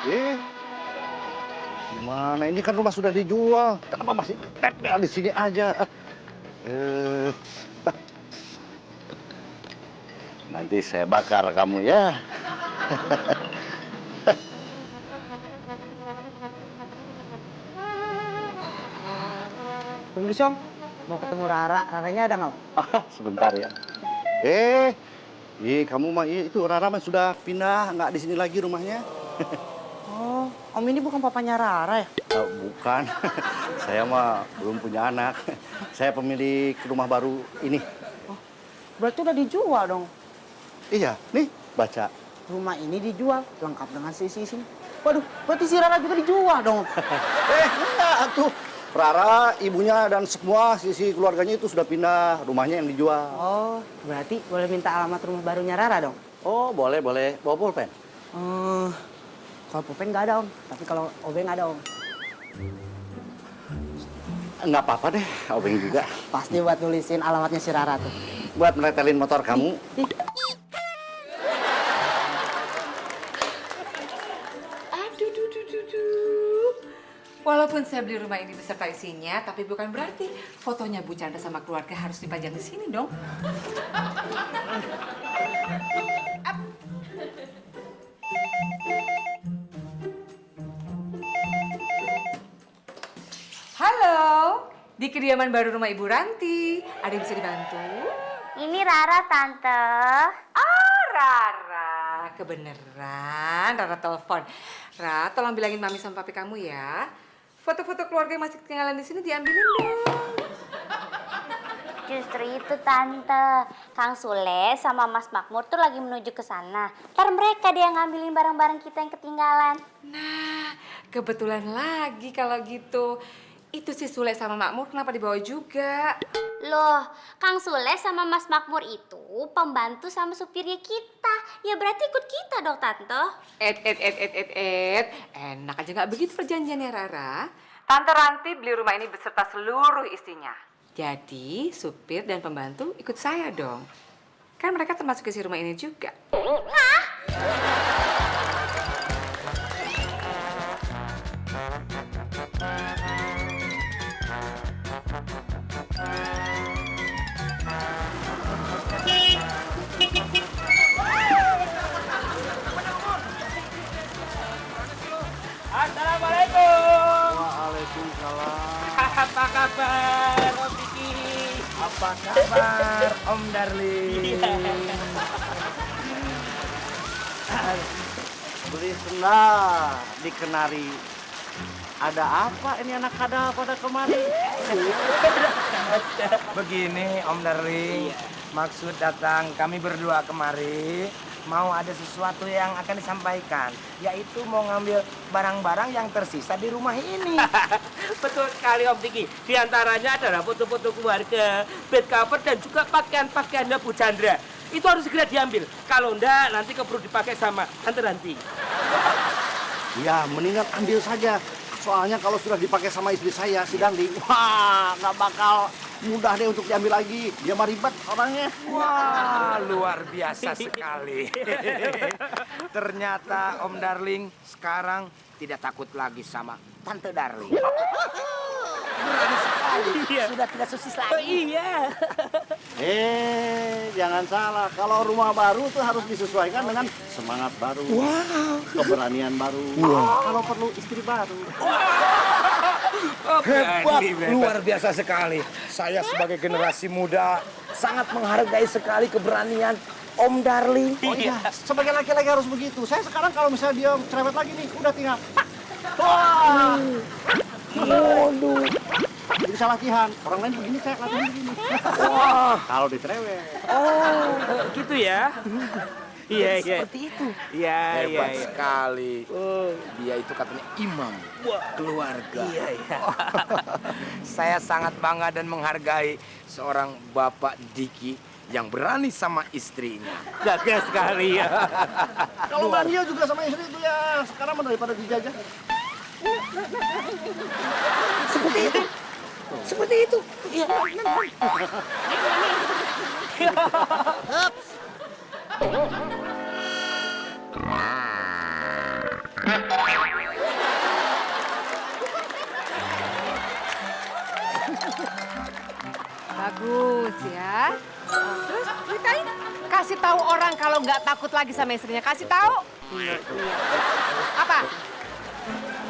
Eh, gimana? Ini kan rumah sudah dijual. Kenapa masih tempel di sini aja? Eh, nanti saya bakar kamu ya. Tunggu Om, mau ketemu Rara. Raranya ada nggak? Sebentar ya. Kamu mah itu Rara mah sudah pindah, nggak di sini lagi rumahnya. Oh, Om ini bukan papanya Rara ya? Bukan, saya mah belum punya anak. Saya pemilik rumah baru ini. Oh, berarti udah dijual dong. Iya, nih baca. Rumah ini dijual, lengkap dengan sisi-sisi. Waduh, berarti si Rara juga dijual dong. Enggak tuh. Rara, ibunya dan semua sisi keluarganya itu sudah pindah, rumahnya yang dijual. Oh, berarti boleh minta alamat rumah barunya Rara dong? Oh, boleh. Bawa pulpen? Kalau pulpen nggak ada Om, tapi kalau obeng ada Om. Nggak apa-apa deh, obeng juga. Pasti buat nulisin alamatnya si Rara tuh. Buat meretelin motor kamu. Ih, Walaupun saya beli rumah ini beserta isinya, tapi bukan berarti fotonya Bu Chandra sama keluarga harus dipajang di sini dong. Halo, di kediaman baru rumah Ibu Ranti. Ada yang bisa dibantu? Ini Rara, Tante. Ah, Rara. Kebeneran, Rara telepon. Ra, tolong bilangin Mami sama Papi kamu ya. Foto-foto keluarga yang masih ketinggalan di sini diambilin dong. Justru itu, Tante. Kang Sule sama Mas Makmur tuh lagi menuju ke sana. Ntar mereka dia ngambilin barang-barang kita yang ketinggalan. Nah, kebetulan lagi kalau gitu. Itu si Sule sama Makmur kenapa dibawa juga? Loh, Kang Sule sama Mas Makmur itu pembantu sama supirnya kita. Ya berarti ikut kita dong, Tante. Enak aja nggak begitu perjanjiannya, Rara. Tante Ranti beli rumah ini beserta seluruh isinya. Jadi, supir dan pembantu ikut saya dong. Kan mereka termasuk isi rumah ini juga. Hah? Assalamualaikum. Waalaikumsalam. Apa kabar Om Diki? Apa kabar Om Darling? Beli sendal di Kenari. Ada apa ini anak kada pada kemari? Begini Om Darling, maksud datang kami berdua kemari mau ada sesuatu yang akan disampaikan, yaitu mau ngambil barang-barang yang tersisa di rumah ini. Betul sekali Om Diki. Di antaranya adalah foto-foto keluarga, bed cover dan juga pakaian-pakaiannya Bu Chandra. Itu harus segera diambil. Kalau enggak nanti keburu dipakai sama Tante Ranti. Ya, mendingan ambil saja. Soalnya kalau sudah dipakai sama istri saya, si Darling, wah, nggak bakal mudah deh untuk diambil lagi. Dia mah ribet orangnya. Wah, luar biasa sekali. Ternyata Om Darling sekarang tidak takut lagi sama Tante Darling. Berani sekali, sudah tidak susis lagi. Oh iya. Jangan salah. Kalau rumah baru tuh harus disesuaikan dengan semangat baru. Wow. Keberanian baru. Wow. Kalau perlu istri baru. Hebat, luar biasa sekali. Saya sebagai generasi muda sangat menghargai sekali keberanian Om Darling. Oh iya, sebagai laki-laki harus begitu. Saya sekarang kalau misalnya dia cerewet lagi nih, udah tinggal. Wah. Waduh. Jadi saya latihan. Orang lain begini, saya latihan begini. Wah, kalau dicerewet. Oh, gitu ya. Iya, iya. Seperti itu. Iya, iya, Hebat iya. sekali. Dia itu katanya imam keluarga. Iya, iya. Saya sangat bangga dan menghargai seorang Bapak Diki yang berani sama istrinya. Gagah sekali ya. Kalau mania juga sama istri itu ya, sekarang mah daripada dijajah. Seperti itu. Seperti itu. Iya. Hah? Bagus ya. Terus ceritain. Kasih tahu orang kalau nggak takut lagi sama istrinya. Kasih tahu. Apa?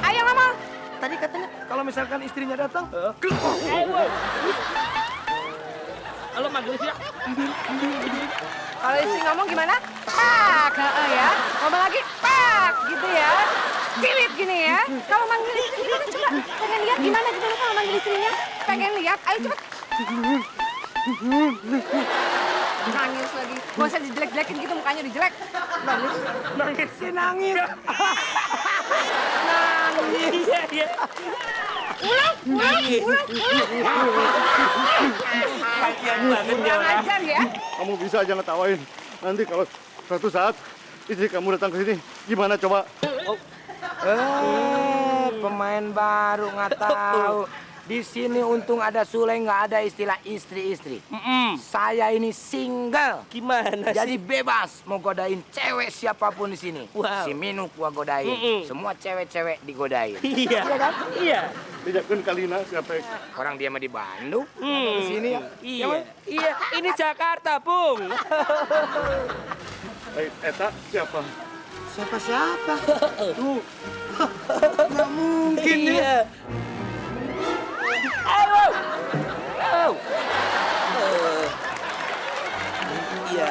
Ayo ngomong. Tadi katanya kalau misalkan istrinya datang, Halo manggil sih ya. Kalau istri ngomong gimana? Pak, ya. Ngomong lagi, pak, gitu ya. Cilit gini ya. Kalau manggil istri gimana coba? Pengen lihat gimana gitu kalau manggil istrinya? Pengen lihat? Ayo cepet. Nangis lagi. Gak usah dijelek-jelekin gitu mukanya dijelek. nangis sih nangis. Iya, iya. Ulang. Kasihan banget ya Kurang orang. ajar ya. Kamu bisa aja ngetawain. Nanti kalau suatu saat istri kamu datang ke sini, gimana coba? Pemain baru nggak tahu. Di sini untung ada Sule, nggak ada istilah istri-istri. Saya ini single. Gimana sih? Jadi bebas mau godain cewek siapapun di sini. Wow. Si Minuk gua godain. Semua cewek-cewek digodain. Iya. Iya. Tidak Kalina siapa? Orang dia mah di Bandung. Di sini ya. Iya. Iya. Ini Jakarta, Bung. Eta siapa? Siapa? Tuh. Nggak mungkin ya. Iya. Ayo. Iya.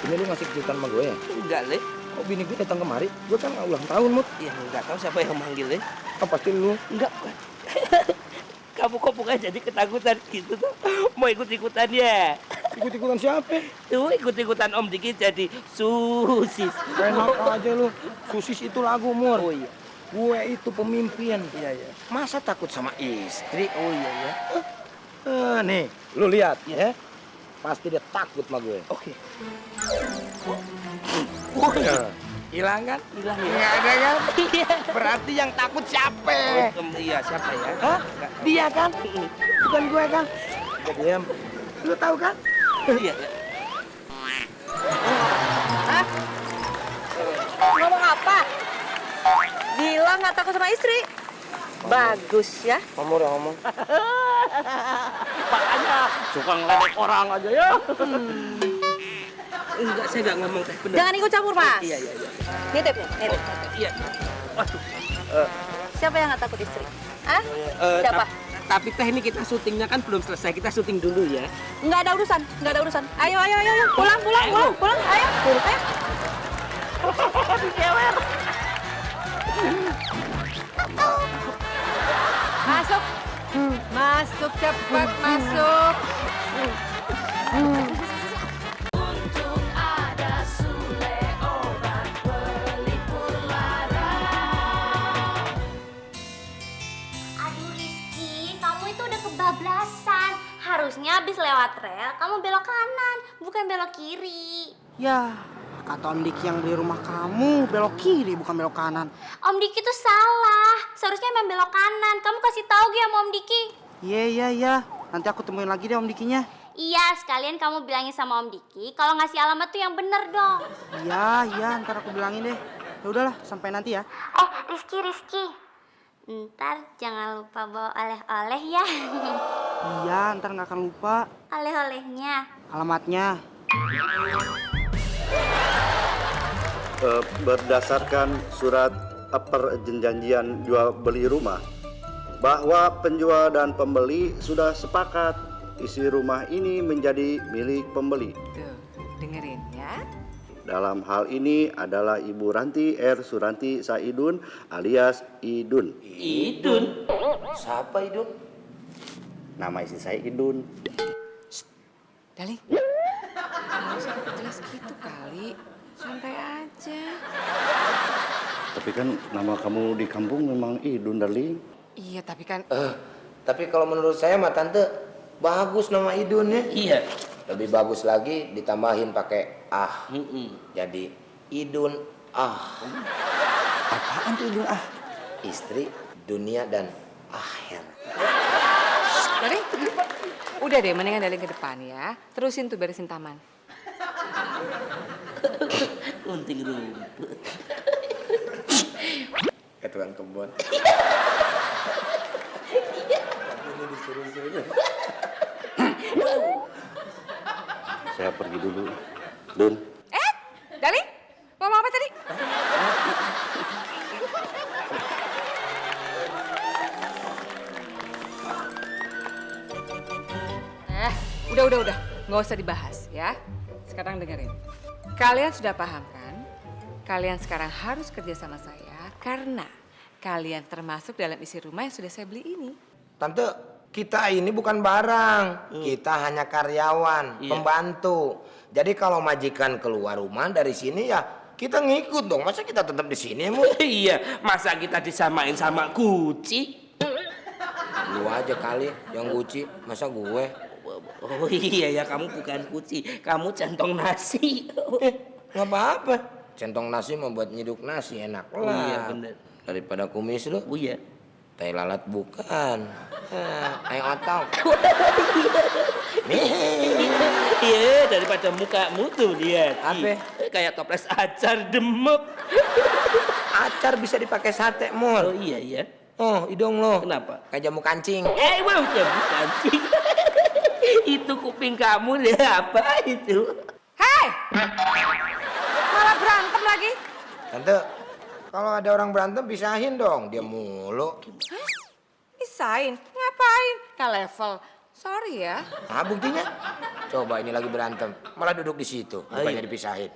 Ini lu ngasih kejutan sama gue ya? Enggak, Le. Kok bini gue datang kemari? Gue kan nggak ulang tahun, Mut. Ya enggak tahu siapa yang manggil, Le. Oh, pasti lu. Enggak. Kamu kok bukan jadi ketakutan gitu tuh? Mau ikut-ikutan ya? Ikut-ikutan siapa? Tuh ikut-ikutan Om Diki jadi susis. Enak aja lu. Susis itu lagu, Mur. Oh iya. Gue itu pemimpin. Iya, iya. Masa takut sama istri? Oh iya ya. Nih, lu lihat ya. Pasti dia takut sama gue. Oke. Hilang kan? Hilang ya. Nggak ada kan? Iya. Berarti yang takut siapa? Iya, siapa ya? Hah? Dia kan? Bukan gue kan? Udah diam. Lu tahu kan? Iya. Hah? Ngomong apa? Bilang nggak takut sama istri. Bagus ya. Kamu udah ngomong. Makanya suka ngeledek orang aja ya. Enggak, saya enggak ngomong teh. Benar. Jangan ikut campur, Mas. Iya. Nitip nih, nitip. Iya. Waduh. Siapa yang nggak takut istri? Hah? Siapa? Tapi teh ini kita syutingnya kan belum selesai. Kita syuting dulu ya. Nggak ada urusan. Ayo. Pulang. Ayo. Masuk cepat masuk. Aduh Rizky, kamu itu udah kebablasan. Harusnya habis lewat rel, kamu belok kanan, bukan belok kiri. Ya, kata Om Diki yang beli rumah kamu belok kiri bukan belok kanan. Om Diki tuh salah, seharusnya emang belok kanan. Kamu kasih tahu gak sama Om Diki? Iya. Nanti aku temuin lagi deh Om Dikinya. Iya, sekalian kamu bilangin sama Om Diki kalau ngasih alamat tuh yang bener dong. Iya, ntar aku bilangin deh. Ya udahlah, sampai nanti ya. Oh, Rizky. Ntar jangan lupa bawa oleh-oleh ya. Iya, ntar nggak akan lupa Oleh-olehnya. alamatnya. Berdasarkan surat perjanjian jual beli rumah, bahwa penjual dan pembeli sudah sepakat isi rumah ini menjadi milik pembeli. Tuh, dengerin ya. Dalam hal ini adalah Ibu Ranti R. Suranti Saidun alias Idun. Idun. Siapa itu? Nama istri saya Idun. Darling, nggak usah jelas gitu kali. Santai aja. Tapi kan nama kamu di kampung memang Idun, darling. Iya, tapi kan Tapi kalau menurut saya mah tante bagus nama Idun ya. Iya. Lebih bagus lagi ditambahin pakai ah. Jadi Idun ah. Apaan tuh Idun ah? Istri, dunia dan akhir. Darling, udah deh, mendingan Darling ke depan ya. Terusin tuh beresin taman. Unting rumput. Ke tukang kebun. Ini disuruh-suruh. Saya pergi dulu. Dun. Dali, ngomong apa tadi? Udah. Nggak usah dibahas ya. Sekarang dengerin. Kalian sudah paham kan? Kalian sekarang harus kerja sama saya karena kalian termasuk dalam isi rumah yang sudah saya beli ini. Tante, kita ini bukan barang. Kita hanya karyawan, pembantu. Jadi kalau majikan keluar rumah dari sini ya kita ngikut dong. Masa kita tetap di sini, Mu? Iya, masa kita disamain sama kucing? Lu aja kali yang Guci, masa gue? Oh iya ya, kamu bukan kucing, kamu centong nasi. Nggak apa-apa. Centong nasi membuat nyiduk nasi enak lah. Oh iya bener. Daripada kumis lu. Oh iya. Tai lalat bukan. Ayo otak. Iya, daripada mukamu tuh lihat. Apa? Kayak toples acar demek. Acar bisa dipakai sate, Mul. Oh iya. Oh, hidung lo. Kenapa? Kayak jamu kancing. Wah, bukan sih. Itu kuping kamu deh, apa itu? Hei! Malah berantem lagi. Tante, kalau ada orang berantem pisahin dong. Dia mulu. Hah? Pisahin? Ngapain? Nggak level. Sorry ya. Ah, buktinya? Coba ini lagi berantem. Malah duduk di situ. Bukannya dipisahin.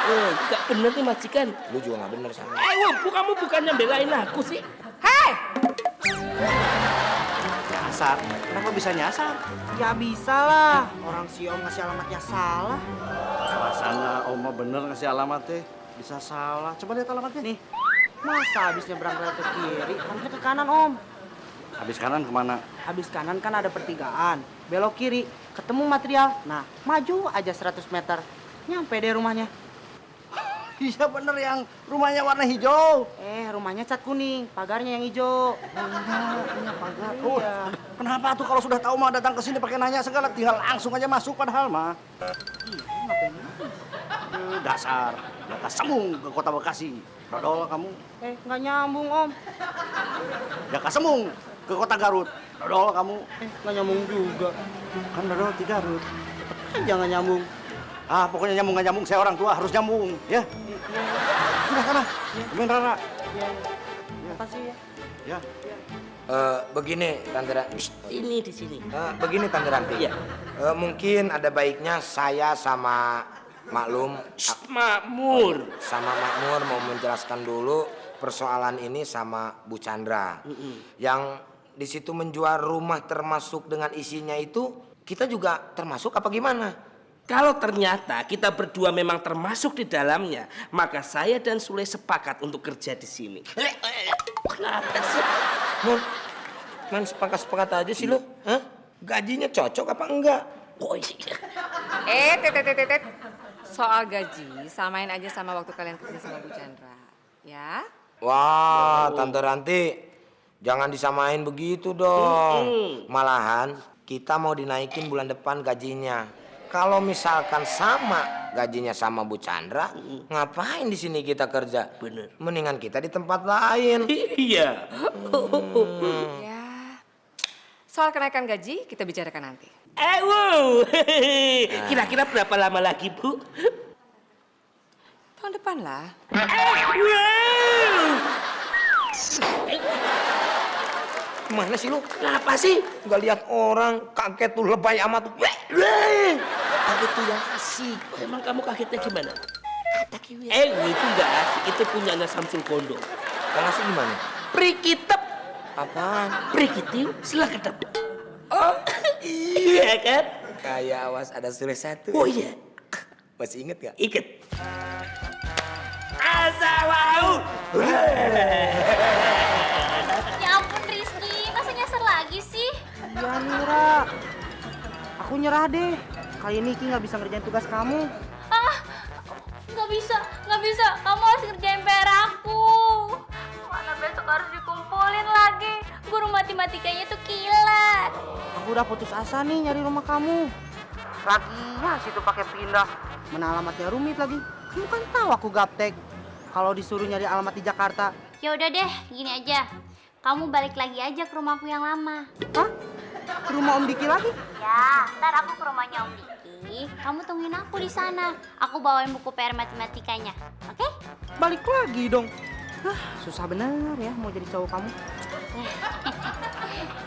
Oh, gak bener nih majikan. Lu juga gak bener sama. Kamu bukannya belain aku sih? Hei! Nyasar. Kenapa bisa nyasar? Ya bisa lah. Orang si Om ngasih alamatnya salah. Rasanya Oma bener ngasih alamat teh. Bisa salah. Coba lihat alamatnya. Nih, masa habis nyebrang rel ke kiri, harusnya ke kanan Om. Habis kanan kemana? Habis kanan kan ada pertigaan, belok kiri, ketemu material. Nah, maju aja 100 meter, nyampe deh rumahnya. Iya bener yang rumahnya warna hijau. Rumahnya cat kuning, pagarnya yang hijau. Punya pagar. Oh, Iya. kenapa tuh kalau sudah tahu mah datang ke sini pakai nanya segala, tinggal langsung aja masuk padahal mah. Dasar, data semung ke kota Bekasi. Dodol kamu. Nggak nyambung Om. Daka semung ke kota Garut. Dodol kamu. Nggak nyambung juga. Kan dodol di Garut. Jangan nyambung. Ah, pokoknya nyambung nggak nyambung, saya orang tua harus nyambung, ya. Sudah sana, temen Rara. Makasih ya. Ya. Begini, Tante Ranti. Ini di sini. Begini, Tante Ranti. Iya. Mungkin ada baiknya saya sama Maklum Makmur. sama Makmur mau menjelaskan dulu persoalan ini sama Bu Chandra. Yang di situ menjual rumah termasuk dengan isinya itu, kita juga termasuk apa gimana? Kalau ternyata kita berdua memang termasuk di dalamnya, maka saya dan Sule sepakat untuk kerja di sini. Kenapa sih? Man sepakat-sepakat aja sih lo. Hah? Gajinya cocok apa enggak? Oh iya. Tet. Soal gaji, samain aja sama waktu kalian kerja sama Bu Chandra. Ya? Wah, Tante Ranti, jangan disamain begitu dong. Malahan kita mau dinaikin bulan depan gajinya. Kalau misalkan sama gajinya sama Bu Chandra, ngapain di sini kita kerja? Bener. Mendingan kita di tempat lain. Iya. Ya. Soal kenaikan gaji, kita bicarakan nanti. Wow. Kira-kira berapa lama lagi, Bu? Tahun depan lah. Wow. Mana sih lu? Kenapa sih? Gak lihat orang kaget tuh lebay amat. Aku tuh yang asik. Emang kamu kagetnya gimana? Itu enggak asik. Itu punyanya Samsul Kondo. Yang asik gimana? Prikitep. Apaan? Prikitiu, silakan kedap. Oh, iya kan? Kayak awas ada Sule satu. Oh iya. Masih inget gak? Iket. Asawau. Ya ampun Rizky, masa nyasar lagi sih? Ya Mira, aku nyerah deh. Kali ini Ki nggak bisa ngerjain tugas kamu. Nggak bisa. Kamu harus kerjain PR aku. Mana besok harus dikumpulin lagi. Guru matematikanya tuh kilat. Aku udah putus asa nih nyari rumah kamu. Lagian situ pakai pindah. Mana alamatnya rumit lagi. Kamu kan tahu aku gaptek. Kalau disuruh nyari alamat di Jakarta. Ya udah deh, gini aja. Kamu balik lagi aja ke rumahku yang lama. Hah? rumah Om Diki lagi? Ya, ntar aku ke rumahnya Om Diki. Kamu tungguin aku di sana. Aku bawain buku PR matematikanya. Oke? Balik lagi dong. Susah bener ya mau jadi cowok kamu.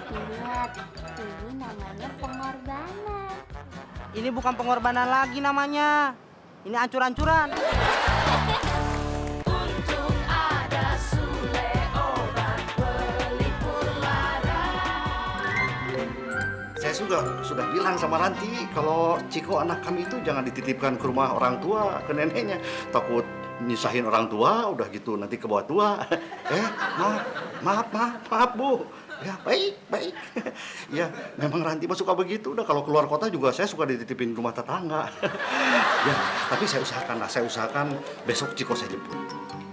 Ingat, ini namanya pengorbanan. Ini bukan pengorbanan lagi namanya. Ini ancur-ancuran. Saya sudah bilang sama Ranti kalau Ciko anak kami itu jangan dititipkan ke rumah orang tua, ke neneknya. Takut nyisahin orang tua, udah gitu nanti ke bawah tua. Maaf Bu. Ya baik. Ya memang Ranti mah suka begitu. Udah kalau keluar kota juga saya suka dititipin ke rumah tetangga. Ya tapi saya usahakan besok Ciko saya jemput.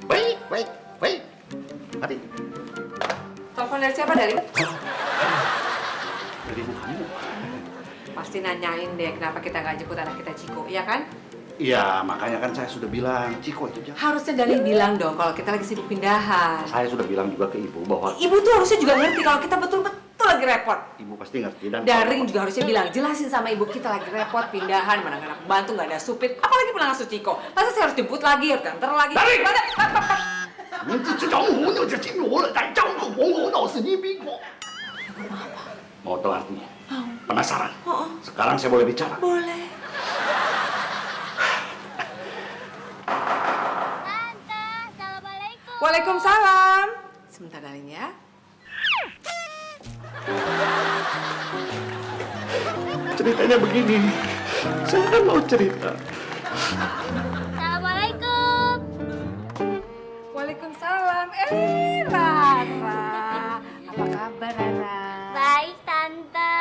Baik. Mari. Telepon dari siapa, Dari? Dari ibu kamu. Pasti nanyain deh kenapa kita nggak jemput anak kita Ciko, iya kan? Iya, makanya kan saya sudah bilang, Ciko itu jangan. Harusnya Dari bilang dong kalau kita lagi sibuk pindahan. Saya sudah bilang juga ke ibu bahwa Ibu tuh harusnya juga ngerti kalau kita betul-betul lagi repot. ibu pasti ngerti dan Daring juga harusnya bilang, jelasin sama ibu kita lagi repot pindahan, mana nggak ada pembantu, nggak ada supir, apalagi pulang asuh Ciko. Masa saya harus jemput lagi, harus antar lagi. Daring! Gimana? Mau tahu artinya? Penasaran? Sekarang saya boleh bicara? Boleh. Tante, assalamualaikum. Waalaikumsalam. Sebentar Daring ya. Ceritanya begini, saya kan mau cerita. Assalamualaikum. Waalaikumsalam. Rara. Apa kabar Rara? Baik, Tante.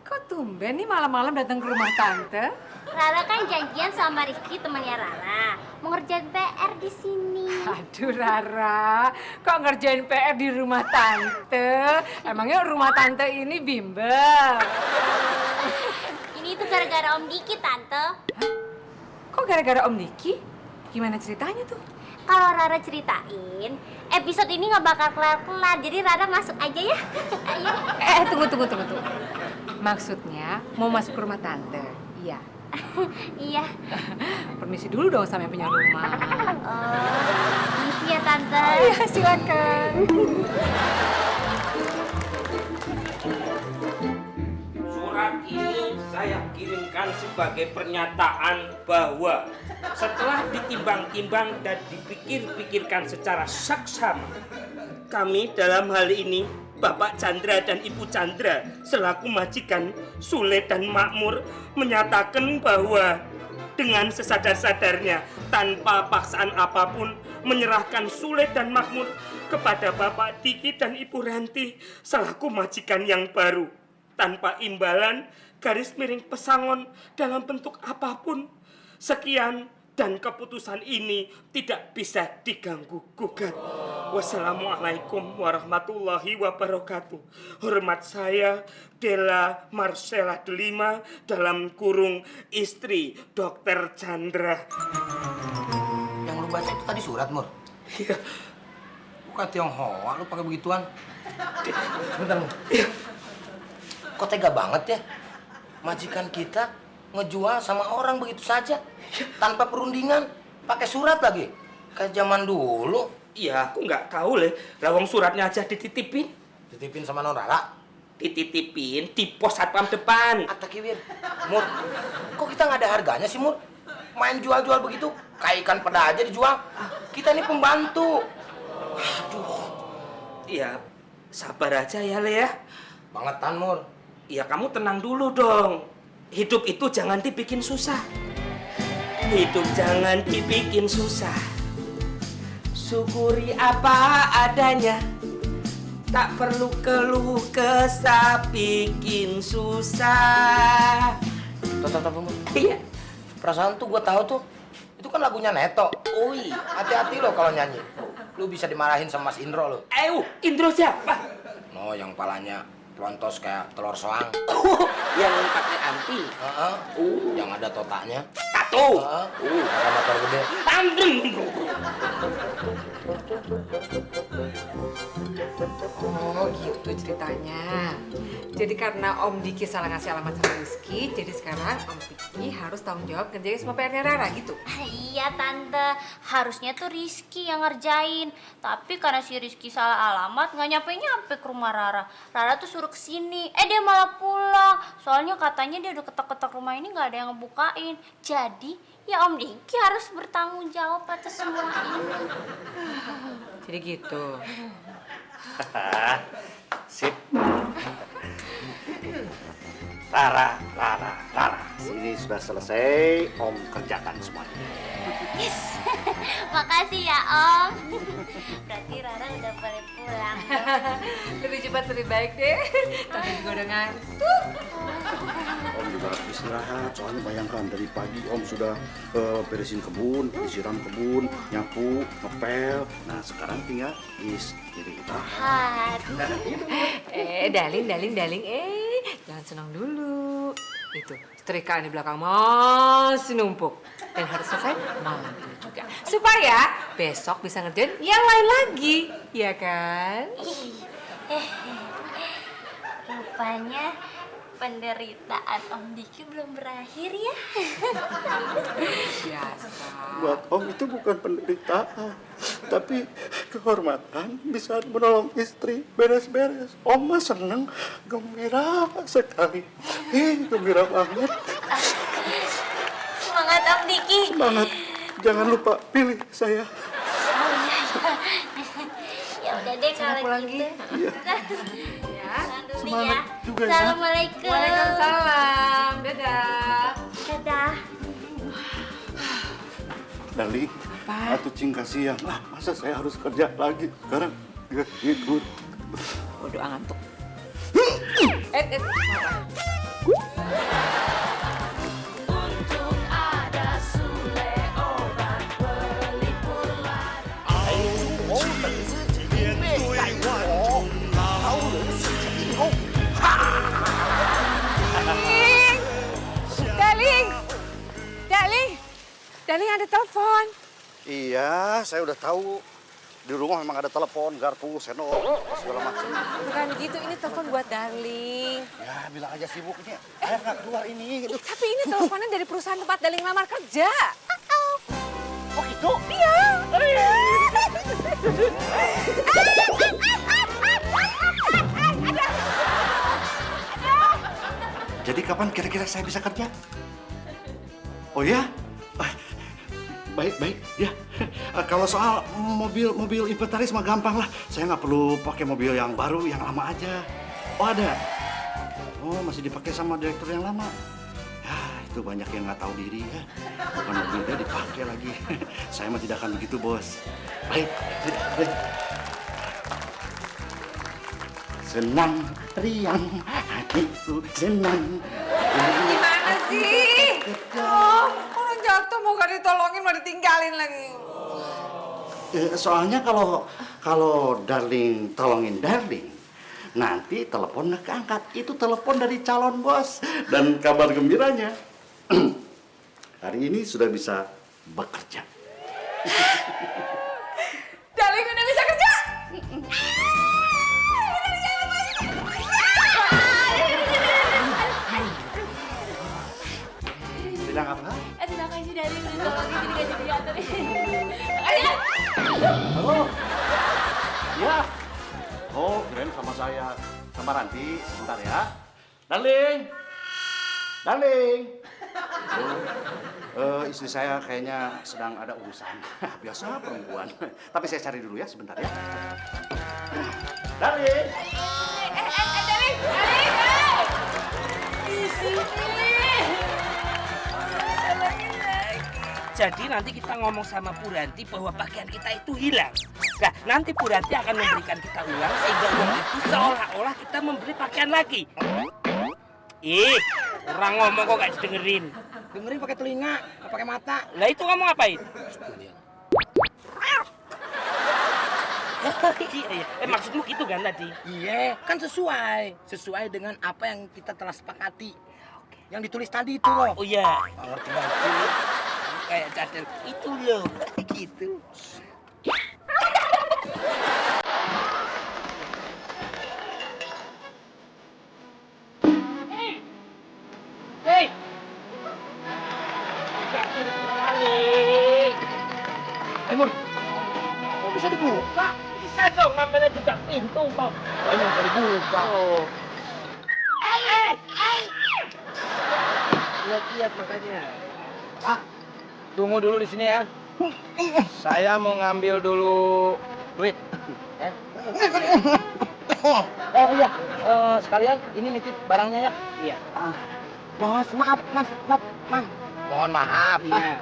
Kok tumben nih malam-malam datang ke rumah tante? Rara kan janjian sama Rizky temannya Rara. Mau ngerjain PR di sini. Aduh Rara, kok ngerjain PR di rumah tante? Emangnya rumah tante ini bimbel? Ini tuh gara-gara Om Diki, Tante. Kok gara-gara Om Diki? Gimana ceritanya tuh? Kalau Rara ceritain, episode ini nggak bakal kelar-kelar. Jadi Rara masuk aja ya. Ayo. Tunggu. Maksudnya mau masuk ke rumah tante? Iya. Iya. Permisi dulu dong sama yang punya rumah. Misi ya, Tante. Iya, silakan. Surat ini saya kirimkan sebagai pernyataan bahwa setelah ditimbang-timbang dan dipikir-pikirkan secara saksama, kami dalam hal ini Bapak Chandra dan Ibu Chandra selaku majikan Sule dan Makmur menyatakan bahwa dengan sesadar-sadarnya tanpa paksaan apapun menyerahkan Sule dan Makmur kepada Bapak Diki dan Ibu Ranti selaku majikan yang baru tanpa imbalan garis miring pesangon dalam bentuk apapun. Sekian dan keputusan ini tidak bisa diganggu-gugat. Wassalamualaikum warahmatullahi wabarakatuh. Hormat saya Della Marcella Delima dalam kurung istri Dr. Chandra. Yang lu baca itu tadi surat, Mur? Iya. Bukan Tionghoa, lu pakai begituan. Sebentar, Mur. Iya. Kok tega banget ya? Majikan kita ngejual sama orang begitu saja. Tanpa perundingan. Pakai surat lagi. Kayak zaman dulu. Iya, aku nggak tahu leh. Lawang suratnya aja dititipin. Dititipin sama Non Rara. Dititipin di pos satpam depan. Atakiwin. Mur, kok kita nggak ada harganya sih, Mur? Main jual-jual begitu. Kayak ikan peda aja dijual. Kita ini pembantu. Aduh. Iya, sabar aja ya, Le ya. Bangetan, Mur. Ya kamu tenang dulu dong. Hidup itu jangan dibikin susah. Hidup jangan dibikin susah. Syukuri apa adanya. Tak perlu keluh kesah bikin susah. Tuh, Mur. Iya. Perasaan tuh gue tahu tuh. Itu kan lagunya Neto. Oi. Hati-hati lo kalau nyanyi. Lu bisa dimarahin sama Mas Indro lo. Indro siapa? No, yang palanya pelontos kayak telur soang. Yang pakai anti. Yang ada totaknya. Tato. Ada motor gede. Tandeng. Oh gitu ceritanya. Jadi karena Om Diki salah ngasih alamat sama Rizky, jadi sekarang Om Diki harus tanggung jawab kerjain semua PR-nya Rara gitu. Iya tante, harusnya tuh Rizky yang ngerjain. Tapi karena si Rizky salah alamat, nggak nyampe ke rumah Rara. Rara tuh suruh kesini, dia malah pulang. Soalnya katanya dia udah ketok-ketok rumah ini nggak ada yang ngebukain. Jadi ya Om Diki harus bertanggung jawab atas semua ini. Jadi gitu. Sip. Rara. Sini sudah selesai, Om kerjakan semuanya. Yes, makasih ya Om. Berarti Rara udah boleh pulang. Lebih cepat lebih baik deh. Tapi juga udah ngantuk. Om juga harus istirahat, soalnya bayangkan dari pagi Om sudah beresin kebun, disiram kebun, nyapu, ngepel. Nah sekarang tinggal istirahat. Darling, jangan senang dulu. Itu, setrikaan di belakang masih numpuk. Dan harus selesai malam ini juga. Supaya besok bisa ngerjain yang lain lagi. Ya kan? Rupanya penderitaan Om Diki belum berakhir ya. Biasa. Buat Om itu bukan penderitaan, tapi kehormatan bisa menolong istri beres-beres. Om mah seneng, gembira sekali. Gembira banget. Semangat Om Diki. Semangat. Jangan lupa pilih saya. Ya udah deh kalau pulang gitu. Ya. Pulang dulu Semangat ya. juga ya. Assalamualaikum. Waalaikumsalam. Dadah. Dadah. Dali, atuh cing kasihan. Masa saya harus kerja lagi sekarang? Gak tidur. Waduh, ngantuk. Darling ada telepon. Iya, saya udah tahu. Di rumah memang ada telepon, garpu, sendok, segala macam. Bukan gitu, ini telepon buat Darling. Ya, bilang aja sibuk ini. Ayo nggak keluar ini. Tapi ini teleponnya dari perusahaan tempat Darling lamar kerja. Oh gitu? Iya. Jadi kapan kira-kira saya bisa kerja? Oh ya? Baik, ya. Kalau soal mobil inventaris mah gampang lah. Saya nggak perlu pakai mobil yang baru, yang lama aja. Oh ada? Oh masih dipakai sama direktur yang lama. Ya itu banyak yang nggak tahu diri ya. Bukan mobilnya dipakai lagi. Saya mah tidak akan begitu bos. Baik. Senang riang hatiku senang. Gimana sih? Oh, orang jatuh mau gak ditolongin, mau ditinggalin lagi. Soalnya kalau Darling tolongin Darling, nanti telepon nggak keangkat. Itu telepon dari calon bos. Dan kabar gembiranya, hari ini sudah bisa bekerja. Darling udah bisa kerja. Bilang apa? Terima kasih dari udah tolongin jadi gak jadi diatur. Halo? Ya. Oh, kirain sama saya. Sama Ranti. Sebentar ya. Darling. Istri saya kayaknya sedang ada urusan. Biasa perempuan. Tapi saya cari dulu ya, sebentar ya. Darling. Darling. Di sini. Jadi nanti kita ngomong sama Bu Ranti bahwa pakaian kita itu hilang. Nah, nanti Bu Ranti akan memberikan kita uang sehingga uang itu seolah-olah kita membeli pakaian lagi. Orang ngomong kok gak didengerin. Dengerin pakai telinga, nggak pakai mata. Lah itu ngomong apain? Maksudmu gitu kan tadi? Iya, kan sesuai dengan apa yang kita telah sepakati. Yang ditulis tadi itu loh. Oh iya. Oh, tinggal Kayak cadel itu loh. Gitu. Mur? Kok bisa dibuka? Bisa dong, namanya juga pintu kok. Ini bisa dibuka. Oh. Lihat-lihat makanya. Pak, tunggu dulu di sini ya. Saya mau ngambil dulu duit. Iya, sekalian ini nitip barangnya ya. Iya. Bos, maaf, mas. Mohon maaf. Iya.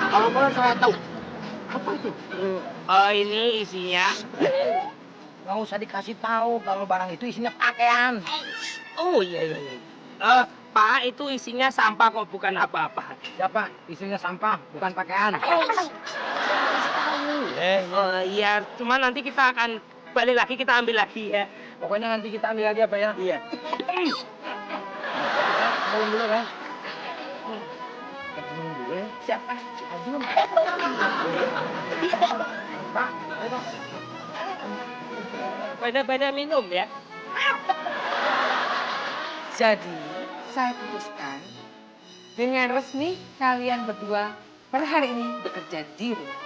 Kalau boleh saya tahu, apa itu? Oh, ini isinya. Nggak usah dikasih tahu kalau barang itu isinya pakaian. Oh iya. Pak, itu isinya sampah kok, bukan apa-apa. Ya Pak, isinya sampah, bukan pakaian. Oh iya, cuma nanti kita akan balik lagi, kita ambil lagi ya. Pokoknya nanti kita ambil lagi apa ya? Iya. Tolong dulu ya. Siapa? Aduh. Pak, ayo Pak. Banyak-banyak minum ya. Jadi, saya putuskan dengan resmi kalian berdua pada hari ini bekerja di rumah.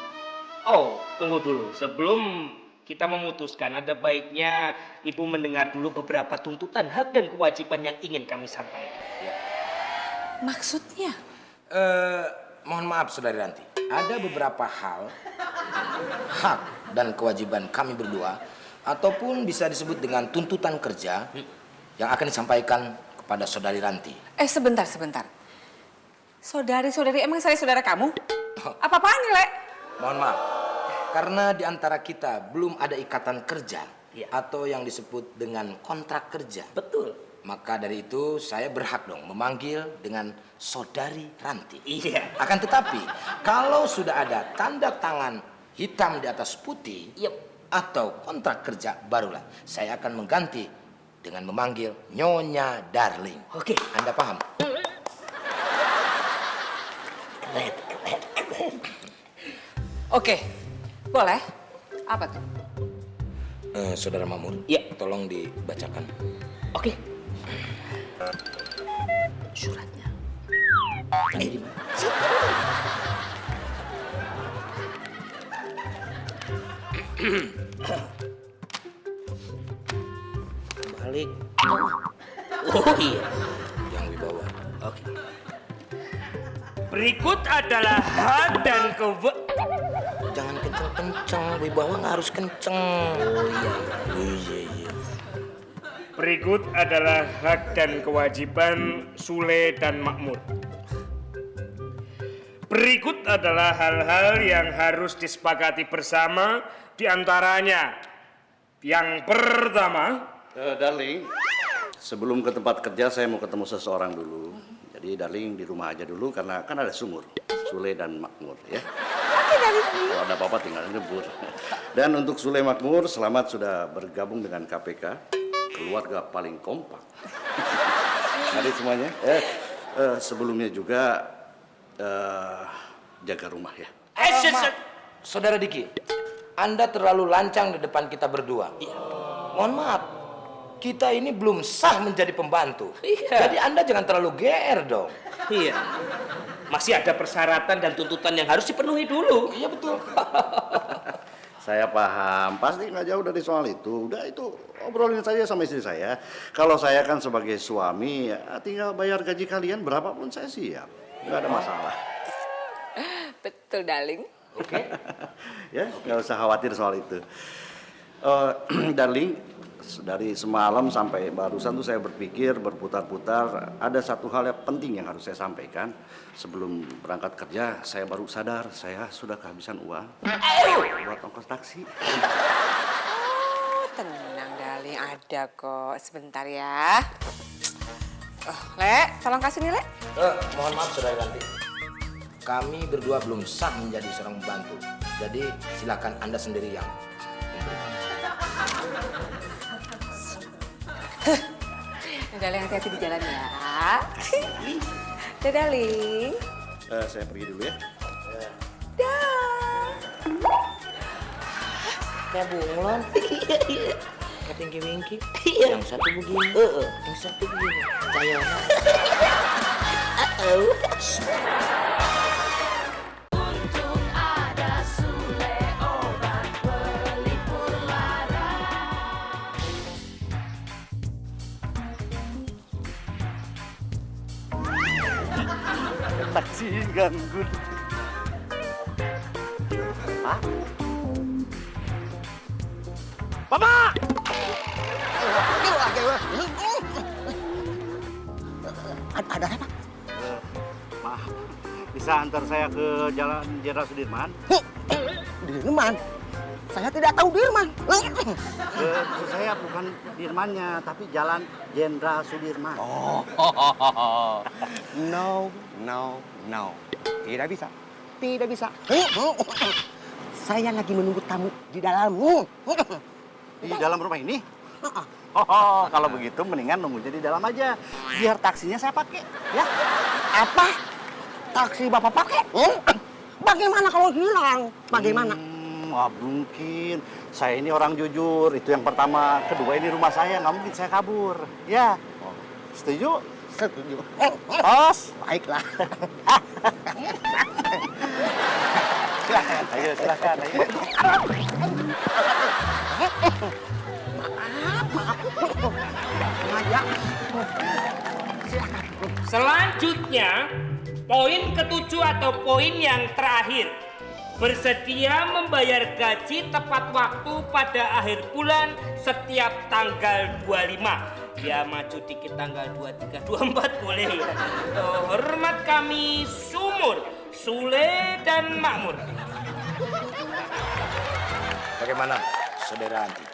Oh, tunggu dulu. Sebelum kita memutuskan, ada baiknya Ibu mendengar dulu beberapa tuntutan hak dan kewajiban yang ingin kami sampaikan. Maksudnya? Mohon maaf Saudari Ranti, ada beberapa hal, hak dan kewajiban kami berdua, ataupun bisa disebut dengan tuntutan kerja yang akan disampaikan kepada Saudari Ranti. Sebentar. Saudari, emang saya saudara kamu? Apa-apaan nih, Le? Mohon maaf, karena di antara kita belum ada ikatan kerja atau yang disebut dengan kontrak kerja. Betul. Maka dari itu saya berhak dong memanggil dengan Saudari Ranti. Iya. Akan tetapi kalau sudah ada tanda tangan hitam di atas putih atau kontrak kerja, barulah saya akan mengganti dengan memanggil Nyonya Darling. Oke. Anda paham? Oke, boleh. Apa tuh? Saudara Mamur, Iya. tolong dibacakan. Oke. Suratnya. Balik. Oh iya. Yang wibawa. Oke. Berikut adalah hak dan Jangan kenceng-kenceng, wibawa nggak harus kenceng. Oh iya. Berikut adalah hak dan kewajiban Sule dan Makmur. Berikut adalah hal-hal yang harus disepakati bersama, di antaranya yang pertama. Darling, sebelum ke tempat kerja saya mau ketemu seseorang dulu. Jadi Darling di rumah aja dulu karena kan ada sumur, Sule dan Makmur ya. Oke, Darling. Kalau ada apa-apa tinggal nyebur. Dan untuk Sule Makmur, selamat sudah bergabung dengan KPK. Keluarga paling kompak. Mari semuanya. Sebelumnya juga jaga rumah ya. Saudara Diki, Anda terlalu lancang di depan kita berdua. Mohon maaf, kita ini belum sah menjadi pembantu. Jadi Anda jangan terlalu GR dong. Iya. Masih ada persyaratan dan tuntutan yang harus dipenuhi dulu. Iya betul. Saya paham, pasti nggak jauh dari soal itu. Udah itu obrolin saja sama istri saya. Kalau saya kan sebagai suami, ya tinggal bayar gaji kalian berapapun saya siap. Nggak ada masalah. Betul, Darling. Oke. Ya, nggak usah khawatir soal itu. Darling, dari semalam sampai barusan tuh saya berpikir, berputar-putar. Ada satu hal yang penting yang harus saya sampaikan. Sebelum berangkat kerja, saya baru sadar saya sudah kehabisan uang buat ongkos taksi. Oh, tenang, Darling. Ada kok. Sebentar ya. Le, tolong kasih nih, Le. Mohon maaf Saudara Ranti. Kami berdua belum sah menjadi seorang pembantu. Jadi silakan Anda sendiri yang memberi. Darling, hati-hati di jalan ya. Dadah, Darling. Saya pergi dulu ya. Dah. Kayak bunglon. Kayak tinggi-wingki. Yang satu begini. Yang satu begini. Cayona. Untung ada taksi ganggu. Pak? Bapak! Ada apa? Maaf, bisa antar saya ke Jalan Jenderal Sudirman? Dirman? Saya tidak tahu Dirman. Maksud saya bukan Dirmannya, tapi Jalan Jenderal Sudirman. No. Tidak bisa. Tidak bisa. Saya lagi menunggu tamu di dalam. Di dalam rumah ini? Kalau begitu mendingan nunggunya di dalam aja. Biar taksinya saya pakai, ya. Apa? Taksi Bapak pakai? Bagaimana kalau hilang? Bagaimana? Nggak mungkin. Saya ini orang jujur. Itu yang pertama. Kedua, ini rumah saya. Nggak mungkin saya kabur. Ya. Setuju? Setuju. Os? Baiklah. Silakan. Ayo, silakan. Ayo. Selanjutnya, poin ketujuh atau poin yang terakhir. Bersedia membayar gaji tepat waktu pada akhir bulan setiap tanggal 25. Ya maju dikit tanggal 23, 24 boleh ya. Hormat kami Sumur, Sule dan Makmur. Bagaimana, Saudara Anti?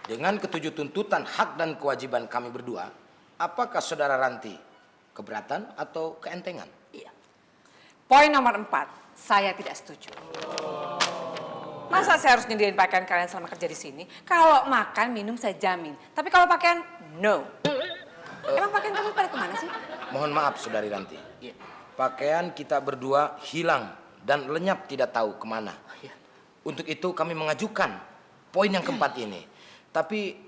Dengan ketujuh tuntutan hak dan kewajiban kami berdua, apakah Saudara Ranti keberatan atau keentengan? Iya. Poin nomor 4, saya tidak setuju. Masa saya harus nyediain pakaian kalian selama kerja di sini? Kalau makan, minum saya jamin. Tapi kalau pakaian, no. Emang pakaian kamu pada kemana sih? Mohon maaf, Saudari Ranti. Pakaian kita berdua hilang dan lenyap tidak tahu kemana. Untuk itu kami mengajukan poin yang keempat ini. Tapi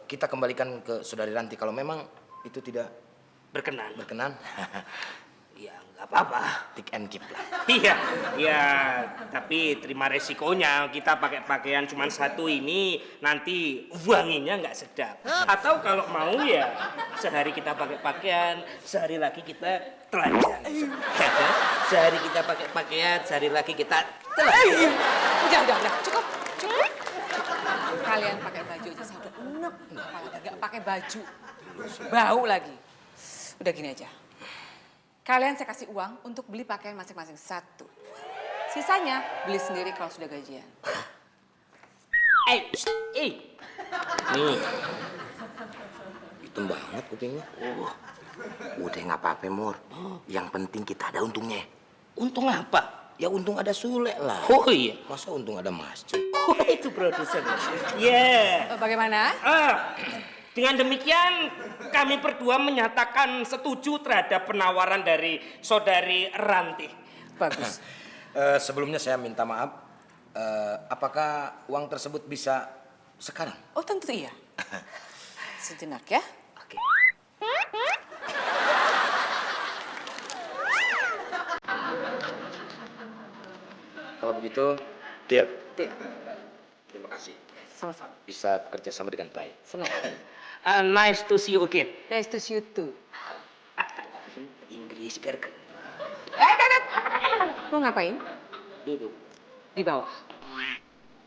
kita kembalikan ke Saudari Ranti kalau memang itu tidak Berkenan. Ya nggak apa-apa. Take and keep lah. Iya, tapi terima resikonya. Kita pakai pakaian cuma satu ini, nanti wanginya nggak sedap. Atau kalau mau ya, sehari kita pakai pakaian, sehari lagi kita telanjang. Sehari kita pakai pakaian, sehari lagi kita telanjang. Udah, cukup. Kalian pakai baju aja saya udah enak, apalagi nggak pakai baju, bau lagi. Udah gini aja. Kalian saya kasih uang untuk beli pakaian masing-masing satu. Sisanya beli sendiri kalau sudah gajian. Nih, Hitam banget kupingnya. Udah nggak apa-apa, Mur. Yang penting kita ada untungnya. untung apa? Ya untung ada Sule lah. Oh iya. Masa untung ada masjid? Oh itu produser. Yeah. Bagaimana? Dengan demikian kami berdua menyatakan setuju terhadap penawaran dari Saudari Ranti. Bagus. Sebelumnya saya minta maaf. Apakah uang tersebut bisa sekarang? Oh tentu iya. Sejenak ya. Oke. Kalau begitu, Deal. terima kasih. Sama-sama. Bisa bekerja sama dengan baik. Senang. Nice to see you again. Nice to see you too. Inggris Bergen. Mau ngapain? Duduk. Di bawah.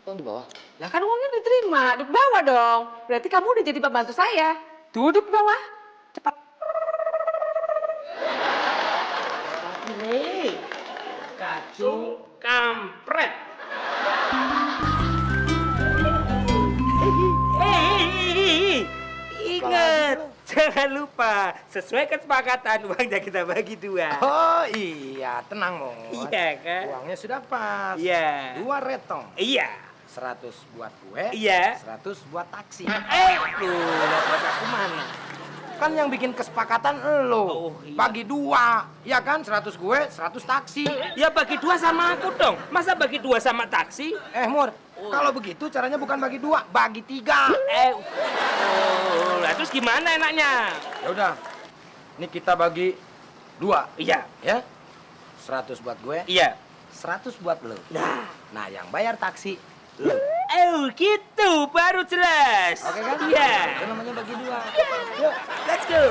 Oh, di bawah. Lah kan uangnya diterima, di bawah dong. Berarti kamu udah jadi pembantu saya. Duduk di bawah. Cepat. Ini kacung kampret. Ingat, jangan lupa sesuai kesepakatan uangnya kita bagi dua. Oh iya, tenang Mor. Iya kan? Uangnya sudah pas. Iya. 2 retong. Iya. 100 buat gue. Iya. 100 buat taksi. Tuh, lihat buat aku mana? Kan yang bikin kesepakatan elo. Oh, iya. Bagi 2. Ya kan, 100 gue, 100 taksi. Ya bagi dua sama aku dong. Masa bagi dua sama taksi? Mur, kalau begitu caranya bukan bagi 2, bagi 3. Lah terus gimana enaknya? Ya udah. Ini kita bagi 2. Iya. Ya. 100 buat gue, Iya. 100 buat lo. Nah, yang bayar taksi lo. Gitu, baru jelas. Oke kan? Iya. Itu namanya bagi 2. Let's go.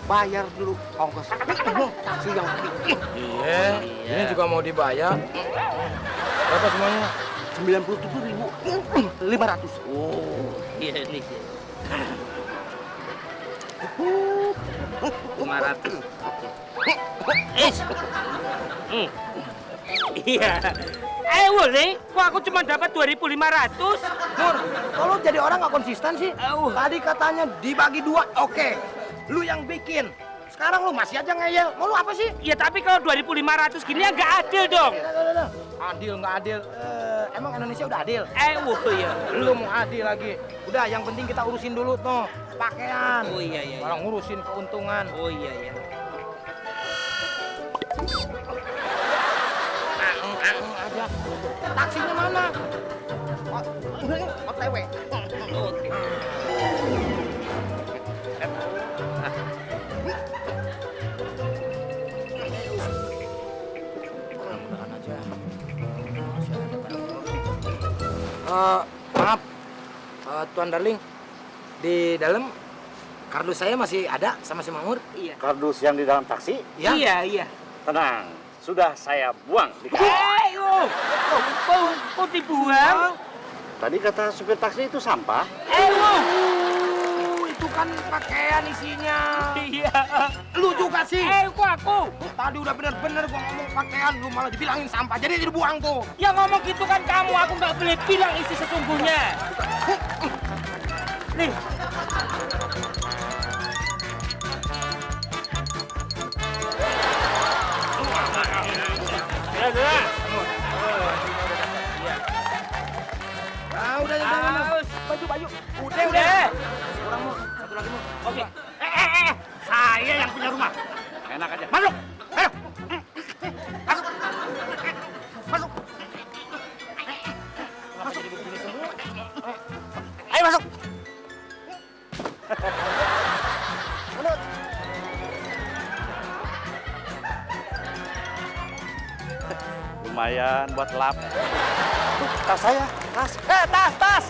Bayar dulu ongkos taksi yang Iya, ini juga mau dibayar. Berapa semuanya? 97.500. Oh, iya nih. 500. Iya. Boleh. Kok aku cuma dapat 2.500? Mur, kalau jadi orang nggak konsisten sih. Tadi katanya dibagi 2, oke. Lu yang bikin. Sekarang lu masih aja ngeyel. Mau lu apa sih? Ya tapi kalau 2.500 gini ya nggak adil dong. Adil nggak adil? Emang Indonesia udah adil? Iya. Lu mau adil lagi? Udah, yang penting kita urusin dulu tuh pakaian. Oh iya. Orang ngurusin keuntungan. Oh iya. Aja. Taksinya mana? OTW. Oke. Maaf, Tuan Darling, di dalam kardus saya masih ada sama si Mangur. Iya. Kardus yang di dalam taksi? Ya? Iya. Tenang, sudah saya buang di Kok dibuang? Tadi kata supir taksi itu sampah. Itu kan pakaian isinya. Iya. Lu juga sih. Kok aku? Tadi udah bener-bener gua ngomong pakaian, lu malah dibilangin sampah. Jadi dibuang tuh. Yang ngomong gitu kan kamu, aku nggak boleh bilang isi sesungguhnya. Nih. Udah. Udah. Baju. Udah. Kurang mau, satu lagi mau. Oke. Saya yang punya rumah. Enak aja. Masuk. Ayo. Masuk. Ayo masuk. Lumayan buat lap. Tas saya, tas. Tas.